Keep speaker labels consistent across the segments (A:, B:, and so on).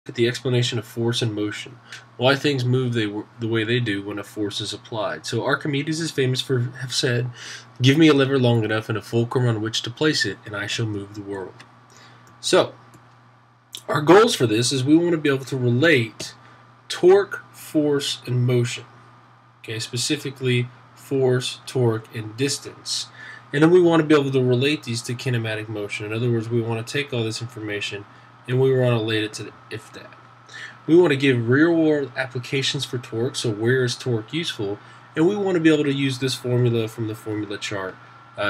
A: At the explanation of force and motion, why things move the way they do when a force is applied. So Archimedes is famous for have said, "Give me a lever long enough and a fulcrum on which to place it, and I shall move the world." So our goals for this is we want to be able to relate torque, force, and motion. Okay, specifically force, torque, and distance. And then we want to be able to relate these to kinematic motion. In other words, we want to take all this information and we want to relate it to the if-that. We want to give real-world applications for torque, so where is torque useful? And we want to be able to use this formula from the formula chart,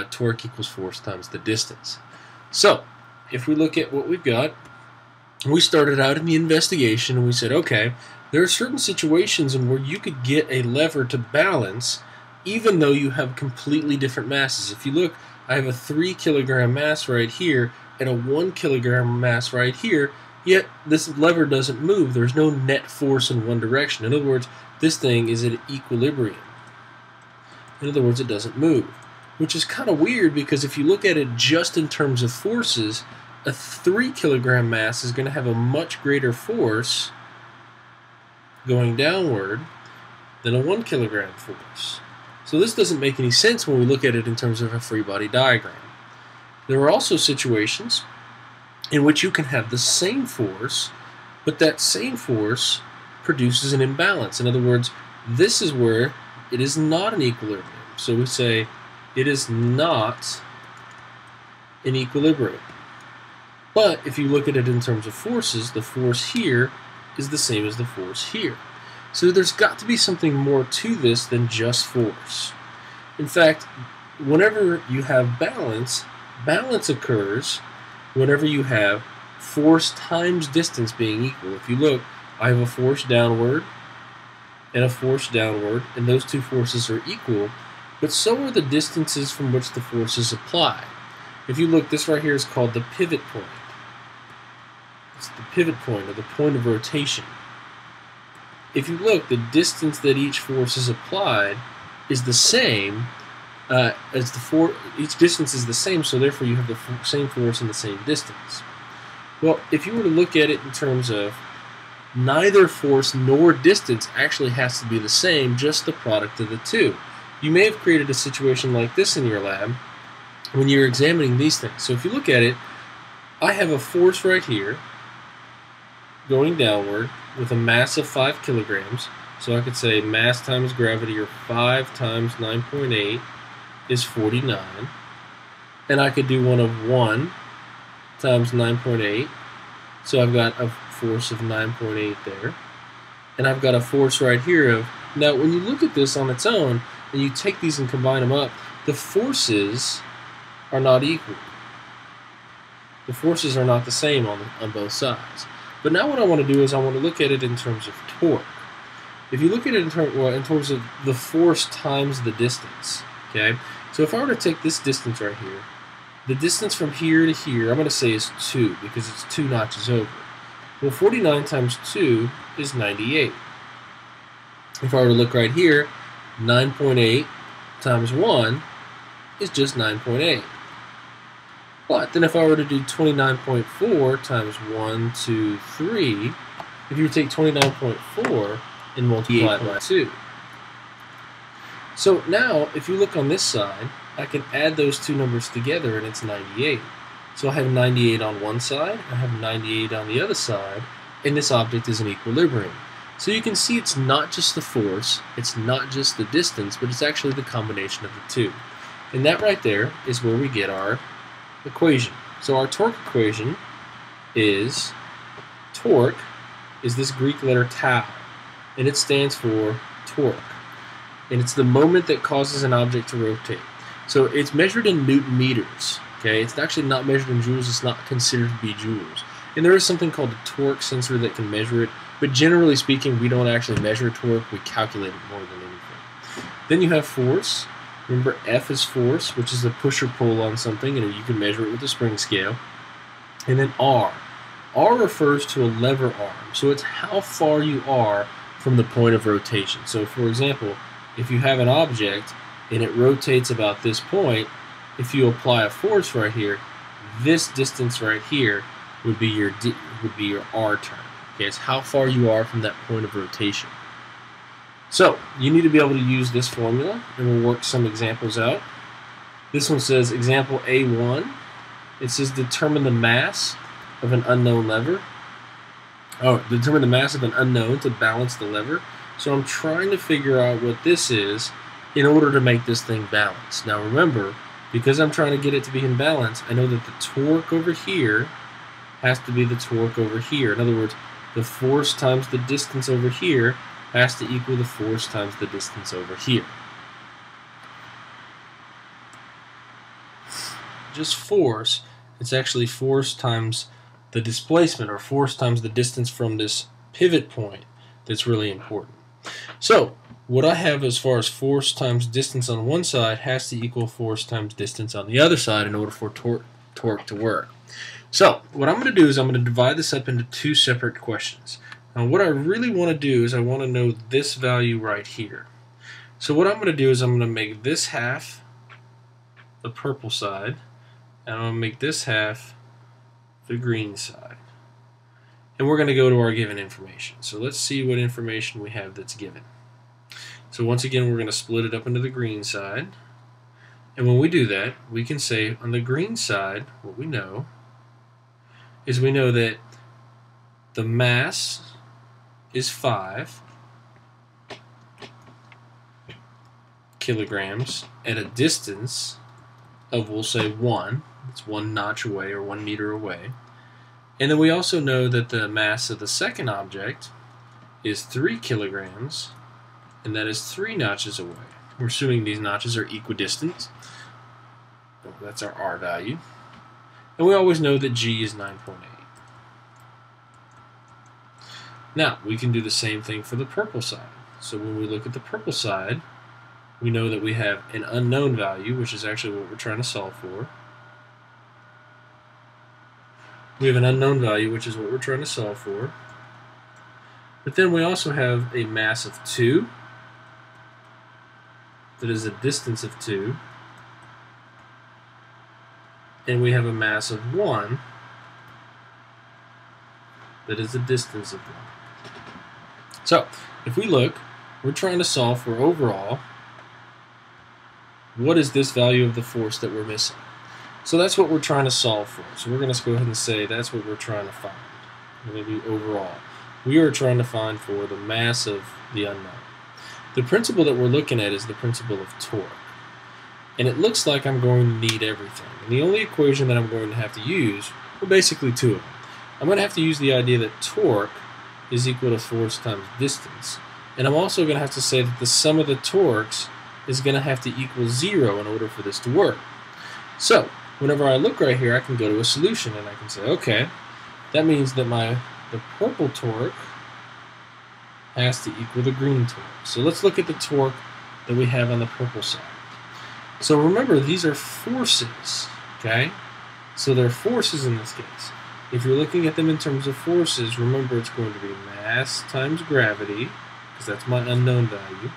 A: torque equals force times the distance. So, if we look at what we've got, we started out in the investigation and we said, okay, there are certain situations in where you could get a lever to balance even though you have completely different masses. If you look, I have a 3 kilogram mass right here and a 1 kilogram mass right here, yet this lever doesn't move. There's no net force in one direction. In other words, this thing is at equilibrium. In other words, it doesn't move, which is kind of weird because if you look at it just in terms of forces, a 3 kilogram mass is going to have a much greater force going downward than a 1 kilogram force. So this doesn't make any sense when we look at it in terms of a free body diagram. There are also situations in which you can have the same force, but that same force produces an imbalance. In other words, this is where it is not an equilibrium. So we say it is not in equilibrium. But if you look at it in terms of forces, the force here is the same as the force here. So there's got to be something more to this than just force. In fact, whenever you have balance, balance occurs whenever you have force times distance being equal. If you look, I have a force downward and a force downward, and those two forces are equal, but so are the distances from which the forces apply. If you look, this right here is called the pivot point. It's the pivot point, or the point of rotation. If you look, the distance that each force is applied is the same as each distance is the same, so therefore you have the same force and the same distance. Well, if you were to look at it in terms of neither force nor distance actually has to be the same, just the product of the two. You may have created a situation like this in your lab when you're examining these things. So if you look at it, I have a force right here going downward with a mass of 5 kilograms. So I could say mass times gravity, or 5 times 9.8, is 49. And I could do one of 1 times 9.8. So I've got a force of 9.8 there. And I've got a force right here of... Now, when you look at this on its own, and you take these and combine them up, the forces are not equal. The forces are not the same on both sides. But now what I want to do is I want to look at it in terms of torque. If you look at it in terms of the force times the distance, okay? So if I were to take this distance right here, the distance from here to here, I'm going to say is 2 because it's 2 notches over. Well, 49 times 2 is 98. If I were to look right here, 9.8 times 1 is just 9.8. But then if I were to do 29.4 times 1, 2, 3, if you take 29.4 and multiply it by 2. So now, if you look on this side, I can add those two numbers together and it's 98. So I have 98 on one side, I have 98 on the other side, and this object is in equilibrium. So you can see it's not just the force, it's not just the distance, but it's actually the combination of the two. And that right there is where we get our equation. So our torque equation is, torque is this Greek letter tau, and it stands for torque. And it's the moment that causes an object to rotate. So it's measured in Newton meters. Okay, it's actually not measured in joules, it's not considered to be joules. And there is something called a torque sensor that can measure it, but generally speaking, we don't actually measure torque, we calculate it more than anything. Then you have force. Remember, F is force, which is the push or pull on something, and you can measure it with a spring scale. And then R. R refers to a lever arm, so it's how far you are from the point of rotation. So for example, if you have an object and it rotates about this point, if you apply a force right here, this distance right here would be your r term. Okay, it's how far you are from that point of rotation. So you need to be able to use this formula, and we'll work some examples out. This one says example A1. It says determine the mass of an unknown lever. Oh, determine the mass of an unknown to balance the lever. So I'm trying to figure out what this is in order to make this thing balance. Now remember, because I'm trying to get it to be in balance, I know that the torque over here has to be the torque over here. In other words, the force times the distance over here has to equal the force times the distance over here. Just force, it's actually force times the displacement, or force times the distance from this pivot point, that's really important. So what I have as far as force times distance on one side has to equal force times distance on the other side in order for torque to work. So what I'm going to do is I'm going to divide this up into two separate questions. Now what I really want to do is I want to know this value right here. So what I'm going to do is I'm going to make this half the purple side, and I'm going to make this half the green side. And we're going to go to our given information. So let's see what information we have that's given. So once again, we're going to split it up into the green side. And when we do that, we can say on the green side, what we know is we know that the mass is 5 kilograms at a distance of, we'll say, 1. It's 1 notch away, or 1 meter away. And then we also know that the mass of the second object is 3 kilograms, and that is 3 notches away. We're assuming these notches are equidistant. That's our R value. And we always know that G is 9.8. Now, we can do the same thing for the purple side. So when we look at the purple side, we know that we have an unknown value, which is actually what we're trying to solve for. We have an unknown value, which is what we're trying to solve for. But then we also have a mass of 2, that is a distance of 2. And we have a mass of 1, that is a distance of 1. So, if we look, we're trying to solve for overall, what is this value of the force that we're missing? So that's what we're trying to solve for. So we're going to go ahead and say that's what we're trying to find. We're going to do overall. We are trying to find for the mass of the unknown. The principle that we're looking at is the principle of torque. And it looks like I'm going to need everything. And the only equation that I'm going to have to use, well, basically two of them. I'm going to have to use the idea that torque is equal to force times distance. And I'm also going to have to say that the sum of the torques is going to have to equal 0 in order for this to work. So, whenever I look right here, I can go to a solution and I can say, okay, that means that the purple torque has to equal the green torque. So let's look at the torque that we have on the purple side. So remember, these are forces, okay? So they're forces in this case. If you're looking at them in terms of forces, remember it's going to be mass times gravity, because that's my unknown value,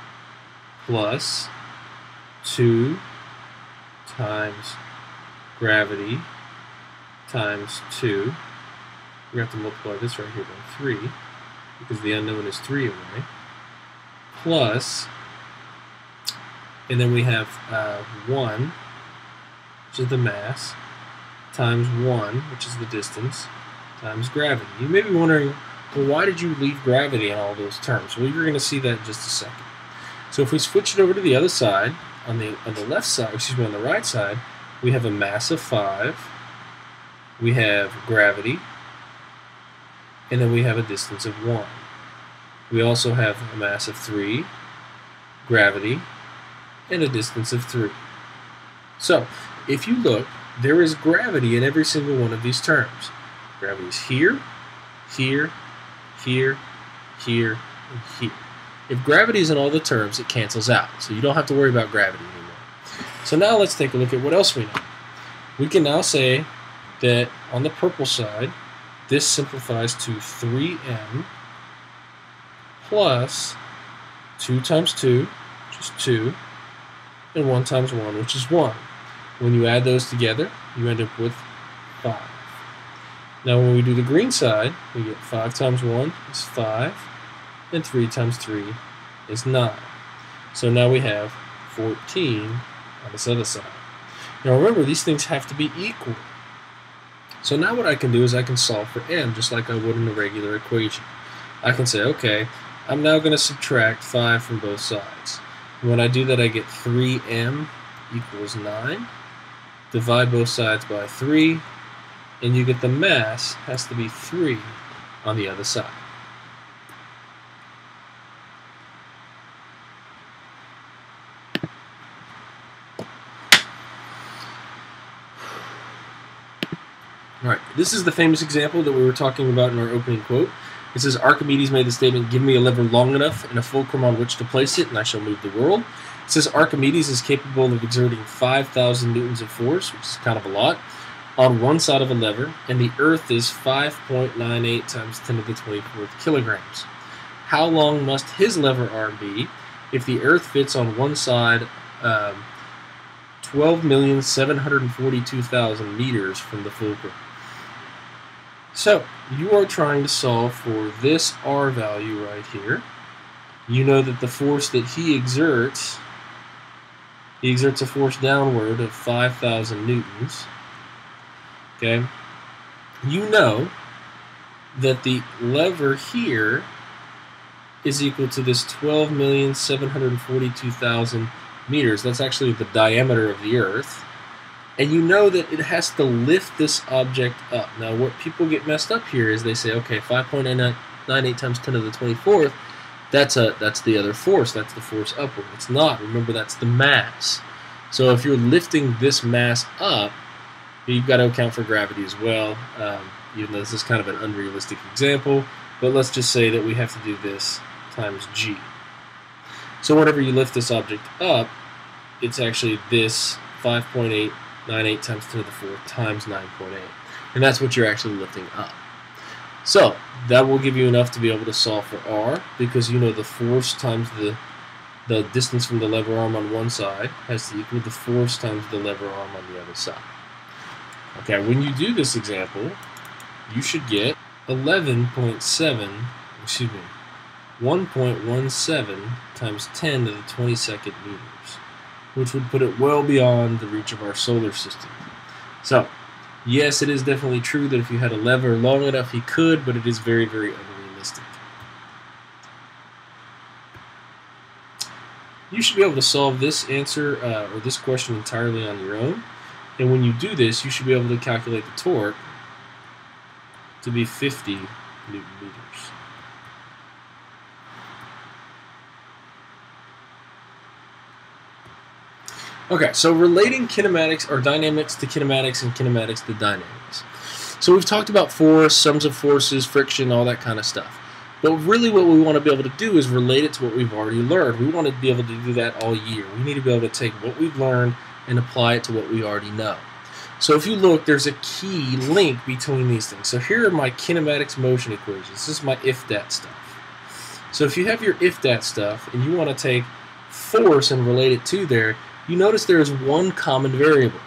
A: plus 2 times gravity times 2. We have to multiply this right here by 3, because the unknown is 3 away, plus, and then we have 1, which is the mass, times 1, which is the distance, times gravity. You may be wondering, well, why did you leave gravity in all those terms? Well, you're going to see that in just a second. So if we switch it over to the other side, on the left side, excuse me, on the right side, we have a mass of 5, we have gravity, and then we have a distance of 1. We also have a mass of 3, gravity, and a distance of 3. So, if you look, there is gravity in every single one of these terms. Gravity is here, here, here, here, and here. If gravity is in all the terms, it cancels out. So you don't have to worry about gravity anymore. So now let's take a look at what else we know. We can now say that on the purple side, this simplifies to 3m plus 2 times 2, which is 2, and 1 times 1, which is 1. When you add those together, you end up with 5. Now when we do the green side, we get 5 times 1 is 5, and 3 times 3 is 9. So now we have 14 on this other side. Now remember, these things have to be equal. So now what I can do is I can solve for m just like I would in a regular equation. I can say, okay, I'm now going to subtract 5 from both sides. When I do that, I get 3m equals 9. Divide both sides by 3, and you get the mass has to be 3 on the other side. Alright, this is the famous example that we were talking about in our opening quote. It says, Archimedes made the statement, give me a lever long enough and a fulcrum on which to place it, and I shall move the world. It says Archimedes is capable of exerting 5,000 newtons of force, which is kind of a lot, on one side of a lever, and the Earth is 5.98 times 10 to the 24th kilograms. How long must his lever arm be if the Earth fits on one side 12,742,000 meters from the fulcrum? So, you are trying to solve for this R value right here. You know that the force that he exerts a force downward of 5,000 newtons. Okay? You know that the lever here is equal to this 12,742,000 meters. That's actually the diameter of the Earth. And you know that it has to lift this object up. Now, what people get messed up here is they say, okay, 5.98 times 10 to the 24th, that's the other force. That's the force upward. It's not. Remember, that's the mass. So if you're lifting this mass up, you've got to account for gravity as well, even though this is kind of an unrealistic example. But let's just say that we have to do this times g. So whenever you lift this object up, it's actually this 5.898 times 10 to the 4th times 9.8. And that's what you're actually lifting up. So that will give you enough to be able to solve for R, because you know the force times the distance from the lever arm on one side has to equal the force times the lever arm on the other side. Okay, when you do this example, you should get 1.17 times 10 to the 22nd meters, which would put it well beyond the reach of our solar system. So, yes, it is definitely true that if you had a lever long enough, he could, but it is very, very unrealistic. You should be able to solve this answer or this question entirely on your own. And when you do this, you should be able to calculate the torque to be 50 Newton meters. Okay, so relating kinematics or dynamics to kinematics and kinematics to dynamics. So we've talked about force, sums of forces, friction, all that kind of stuff. But really what we want to be able to do is relate it to what we've already learned. We want to be able to do that all year. We need to be able to take what we've learned and apply it to what we already know. So if you look, there's a key link between these things. So here are my kinematics motion equations. This is my if-dat stuff. So if you have your if-dat stuff and you want to take force and relate it to there, you notice there is one common variable.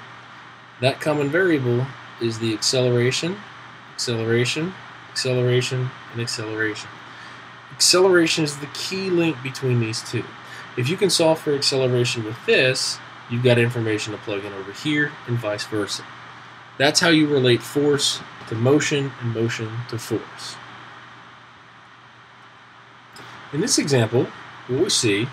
A: That common variable is the acceleration, acceleration, acceleration, and acceleration. Acceleration is the key link between these two. If you can solve for acceleration with this, you've got information to plug in over here and vice versa. That's how you relate force to motion and motion to force. In this example, what we see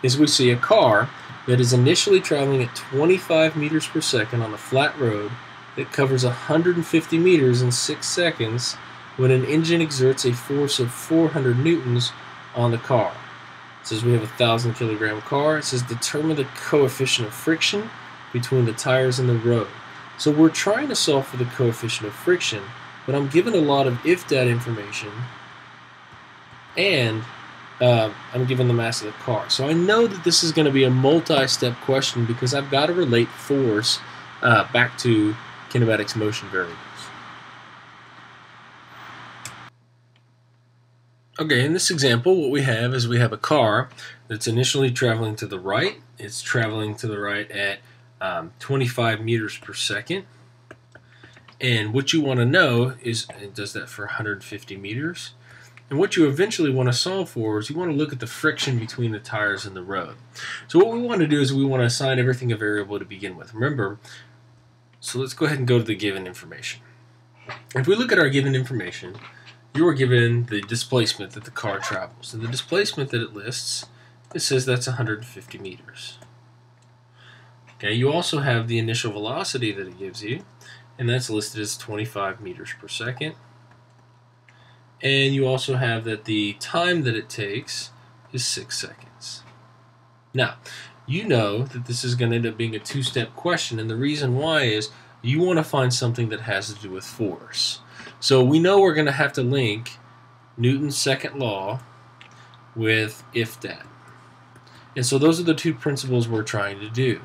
A: is a car that is initially traveling at 25 meters per second on a flat road that covers 150 meters in 6 seconds when an engine exerts a force of 400 newtons on the car. It says we have a 1,000 kilogram car. It says determine the coefficient of friction between the tires and the road. So we're trying to solve for the coefficient of friction, but I'm given a lot of if-dat information, and I'm given the mass of the car. So I know that this is going to be a multi-step question because I've got to relate force back to kinematics motion variables. Okay, in this example, what we have is we have a car that's initially traveling to the right. It's traveling to the right at 25 meters per second. And what you want to know is, it does that for 150 meters. And what you eventually want to solve for is you want to look at the friction between the tires and the road. So what we want to do is we want to assign everything a variable to begin with. Remember, so let's go ahead and go to the given information. If we look at our given information, you are given the displacement that the car travels. And the displacement that it lists, it says that's 150 meters. Okay, you also have the initial velocity that it gives you, and that's listed as 25 meters per second. And you also have that the time that it takes is 6 seconds. Now, you know that this is going to end up being a two-step question, and the reason why is you want to find something that has to do with force. So we know we're going to have to link Newton's second law with if that. And so those are the two principles we're trying to do.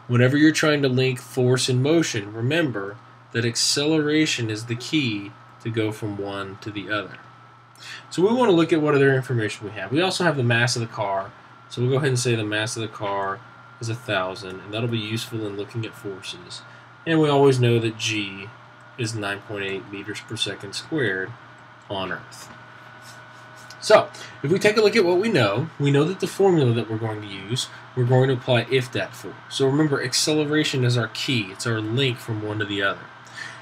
A: Whenever you're trying to link force and motion, remember that acceleration is the key to go from one to the other. So we want to look at what other information we have. We also have the mass of the car. So we'll go ahead and say the mass of the car is 1,000, and that'll be useful in looking at forces. And we always know that G is 9.8 meters per second squared on Earth. So, if we take a look at what we know that the formula that we're going to use, we're going to apply if that for. So remember, acceleration is our key. It's our link from one to the other.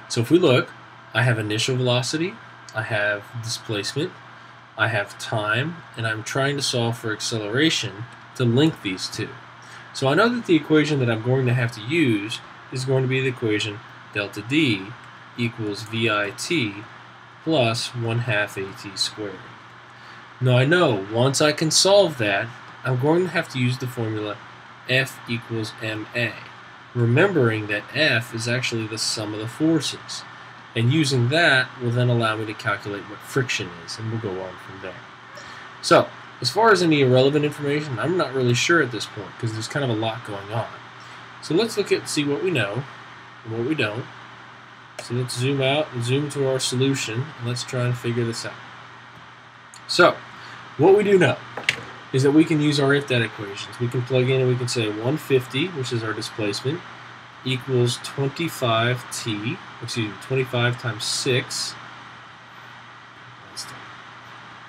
A: So if we look, I have initial velocity, I have displacement, I have time, and I'm trying to solve for acceleration to link these two. So I know that the equation that I'm going to have to use is going to be the equation delta D equals VIT plus 1/2 AT squared. Now I know once I can solve that, I'm going to have to use the formula F equals MA, remembering that F is actually the sum of the forces. And using that will then allow me to calculate what friction is, and we'll go on from there. So, as far as any irrelevant information, I'm not really sure at this point because there's kind of a lot going on. So let's look at see what we know and what we don't. So let's zoom out and zoom to our solution, and let's try and figure this out. So, what we do know is that we can use our if-that equations. We can plug in and we can say 150, which is our displacement, equals 25 times 6.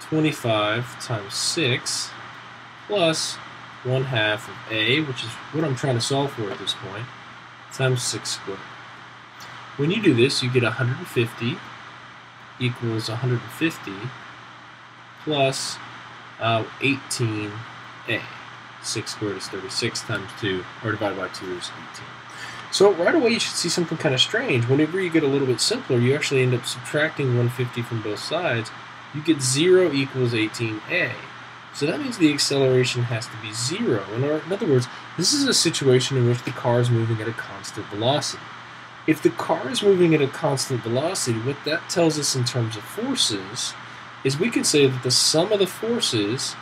A: 25 times 6 plus 1/2 of A, which is what I'm trying to solve for at this point, times 6 squared. When you do this, you get 150 equals 150 plus 18A. 6 squared is 36 times 2, or divided by 2 is 18. So right away you should see something kind of strange. Whenever you get a little bit simpler, you actually end up subtracting 150 from both sides. You get 0 equals 18A. So that means the acceleration has to be 0. In other words, this is a situation in which the car is moving at a constant velocity. If the car is moving at a constant velocity, what that tells us in terms of forces is we can say that the sum of the forces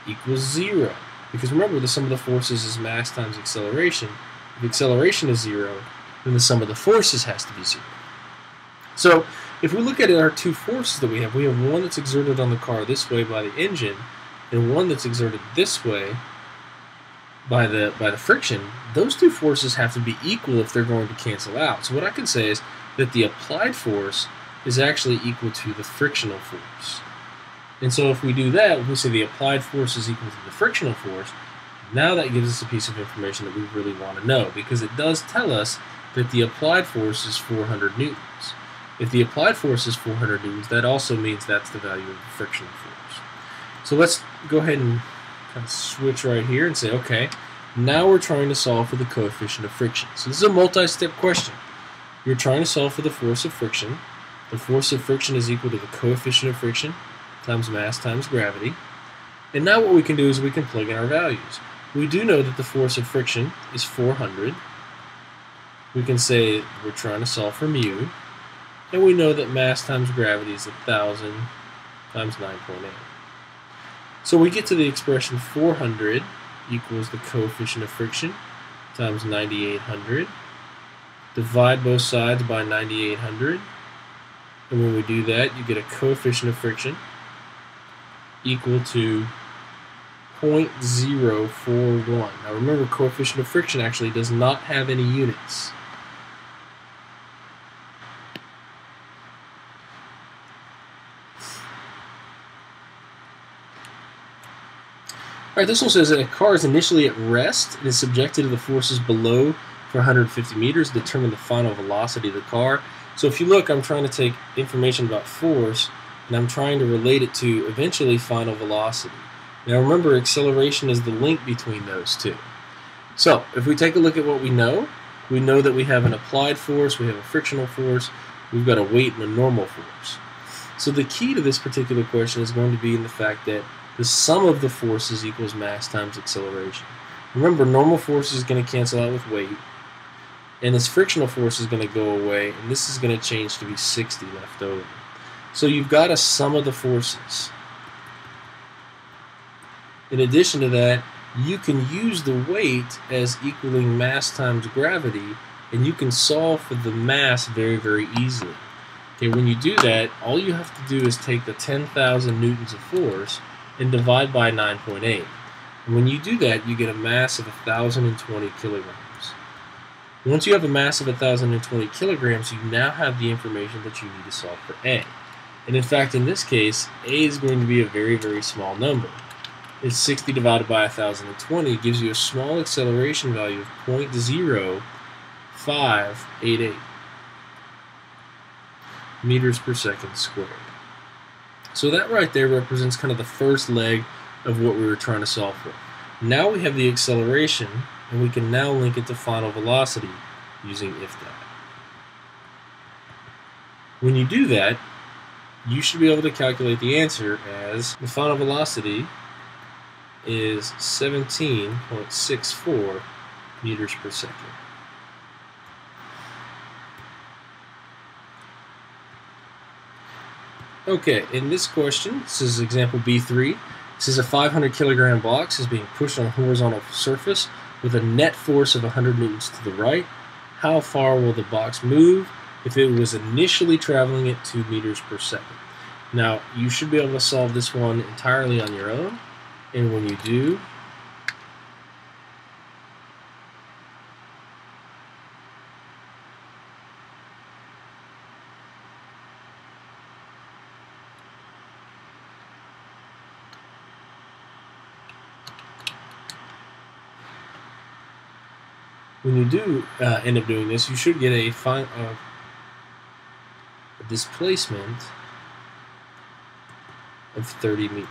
A: equals 0. Because remember, the sum of the forces is mass times acceleration. If acceleration is 0, then the sum of the forces has to be 0. So, if we look at our two forces that we have one that's exerted on the car this way by the engine, and one that's exerted this way by the friction. Those two forces have to be equal if they're going to cancel out. So what I can say is that the applied force is actually equal to the frictional force. And so if we do that, we say the applied force is equal to the frictional force, now that gives us a piece of information that we really want to know, because it does tell us that the applied force is 400 newtons. If the applied force is 400 newtons, that also means that's the value of the frictional force. So let's go ahead and kind of switch right here and say, okay, now we're trying to solve for the coefficient of friction. So this is a multi-step question. You're trying to solve for the force of friction. The force of friction is equal to the coefficient of friction times mass times gravity. And now what we can do is we can plug in our values. We do know that the force of friction is 400. We can say we're trying to solve for mu. And we know that mass times gravity is 1,000 times 9.8. So we get to the expression 400 equals the coefficient of friction times 9,800. Divide both sides by 9,800. And when we do that, you get a coefficient of friction equal to 0.041. Now remember, coefficient of friction actually does not have any units. Alright, this one says that a car is initially at rest and is subjected to the forces below for 150 meters to determine the final velocity of the car. So if you look, I'm trying to take information about force and I'm trying to relate it to eventually final velocity. Now remember, acceleration is the link between those two. So if we take a look at what we know that we have an applied force, we have a frictional force, we've got a weight and a normal force. So the key to this particular question is going to be in the fact that the sum of the forces equals mass times acceleration. Remember, normal force is going to cancel out with weight, and this frictional force is going to go away, and this is going to change to be 60 left over. So you've got a sum of the forces. In addition to that, you can use the weight as equaling mass times gravity, and you can solve for the mass very, very easily. Okay, when you do that, all you have to do is take the 10,000 newtons of force and divide by 9.8. And when you do that, you get a mass of 1,020 kilograms. Once you have a mass of 1,020 kilograms, you now have the information that you need to solve for A. And in fact, in this case, A is going to be a very, very small number. It's 60 divided by 1,020. It gives you a small acceleration value of 0.0588 meters per second squared. So that right there represents kind of the first leg of what we were trying to solve for. Now we have the acceleration, and we can now link it to final velocity using if that. When you do that, you should be able to calculate the answer as the final velocity is 17.64 meters per second. Okay, in this question, this is example B3. This is a 500 kilogram box is being pushed on a horizontal surface with a net force of 100 newtons to the right. How far will the box move if it was initially traveling at 2 meters per second? Now, you should be able to solve this one entirely on your own, and when you do, end up doing this, you should get a displacement of 30 meters.